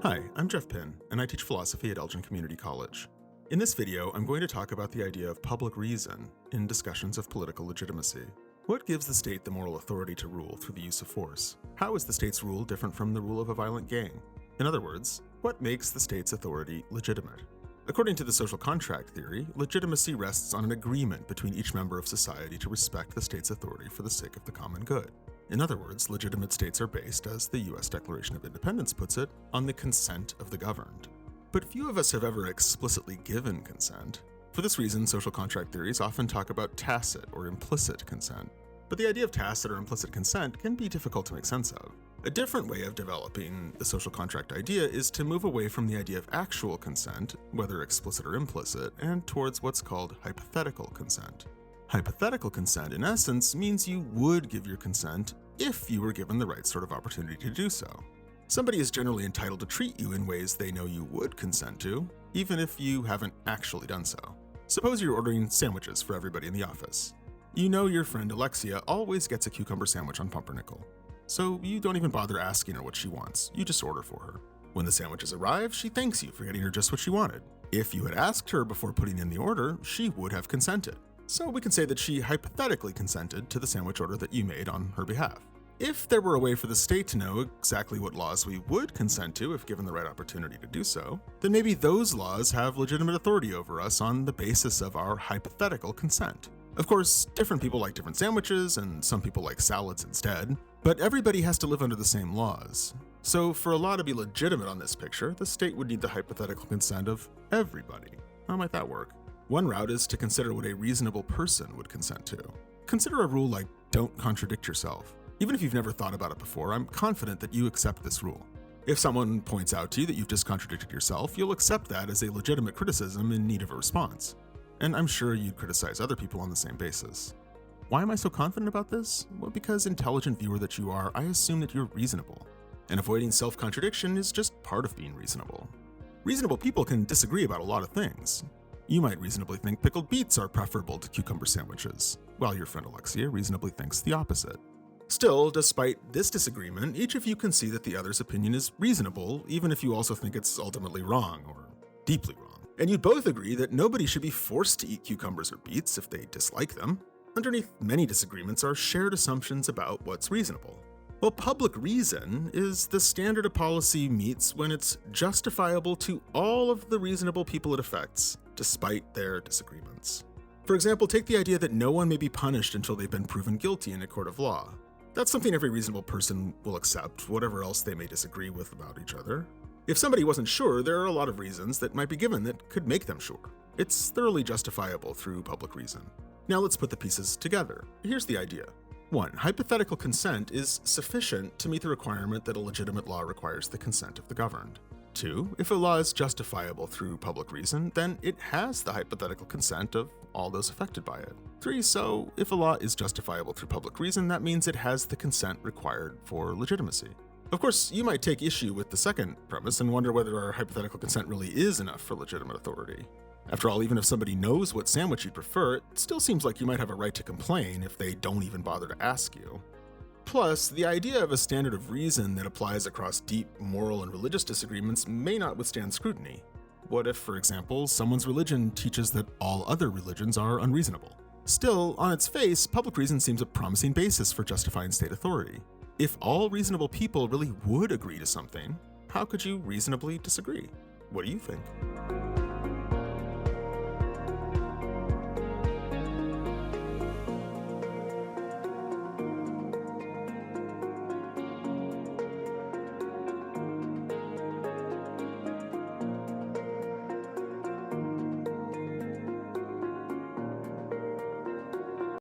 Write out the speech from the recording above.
Hi, I'm Geoff Pynn, and I teach philosophy at Elgin Community College. In this video, I'm going to talk about the idea of public reason in discussions of political legitimacy. What gives the state the moral authority to rule through the use of force? How is the state's rule different from the rule of a violent gang? In other words, what makes the state's authority legitimate? According to the social contract theory, legitimacy rests on an agreement between each member of society to respect the state's authority for the sake of the common good. In other words, legitimate states are based, as the US Declaration of Independence puts it, on the consent of the governed. But few of us have ever explicitly given consent. For this reason, social contract theories often talk about tacit or implicit consent. But the idea of tacit or implicit consent can be difficult to make sense of. A different way of developing the social contract idea is to move away from the idea of actual consent, whether explicit or implicit, and towards what's called hypothetical consent. Hypothetical consent, in essence, means you would give your consent if you were given the right sort of opportunity to do so. Somebody is generally entitled to treat you in ways they know you would consent to, even if you haven't actually done so. Suppose you're ordering sandwiches for everybody in the office. You know your friend Alexia always gets a cucumber sandwich on pumpernickel. So you don't even bother asking her what she wants, you just order for her. When the sandwiches arrive, she thanks you for getting her just what she wanted. If you had asked her before putting in the order, she would have consented. So we can say that she hypothetically consented to the sandwich order that you made on her behalf. If there were a way for the state to know exactly what laws we would consent to if given the right opportunity to do so, then maybe those laws have legitimate authority over us on the basis of our hypothetical consent. Of course, different people like different sandwiches, and some people like salads instead, but everybody has to live under the same laws. So for a law to be legitimate on this picture, the state would need the hypothetical consent of everybody. How might that work? One route is to consider what a reasonable person would consent to. Consider a rule like don't contradict yourself. Even if you've never thought about it before, I'm confident that you accept this rule. If someone points out to you that you've just contradicted yourself, you'll accept that as a legitimate criticism in need of a response. And I'm sure you'd criticize other people on the same basis. Why am I so confident about this? Well, because intelligent viewer that you are, I assume that you're reasonable. And avoiding self-contradiction is just part of being reasonable. Reasonable people can disagree about a lot of things. You might reasonably think pickled beets are preferable to cucumber sandwiches, while your friend Alexia reasonably thinks the opposite. Still, despite this disagreement, each of you can see that the other's opinion is reasonable, even if you also think it's ultimately wrong, or deeply wrong. And you'd both agree that nobody should be forced to eat cucumbers or beets if they dislike them. Underneath many disagreements are shared assumptions about what's reasonable. Well, public reason is the standard a policy meets when it's justifiable to all of the reasonable people it affects, despite their disagreements. For example, take the idea that no one may be punished until they've been proven guilty in a court of law. That's something every reasonable person will accept, whatever else they may disagree with about each other. If somebody wasn't sure, there are a lot of reasons that might be given that could make them sure. It's thoroughly justifiable through public reason. Now let's put the pieces together. Here's the idea. 1. Hypothetical consent is sufficient to meet the requirement that a legitimate law requires the consent of the governed. 2. If a law is justifiable through public reason, then it has the hypothetical consent of all those affected by it. 3. So, if a law is justifiable through public reason, that means it has the consent required for legitimacy. Of course, you might take issue with the second premise and wonder whether our hypothetical consent really is enough for legitimate authority. After all, even if somebody knows what sandwich you'd prefer, it still seems like you might have a right to complain if they don't even bother to ask you. Plus, the idea of a standard of reason that applies across deep moral and religious disagreements may not withstand scrutiny. What if, for example, someone's religion teaches that all other religions are unreasonable? Still, on its face, public reason seems a promising basis for justifying state authority. If all reasonable people really would agree to something, how could you reasonably disagree? What do you think?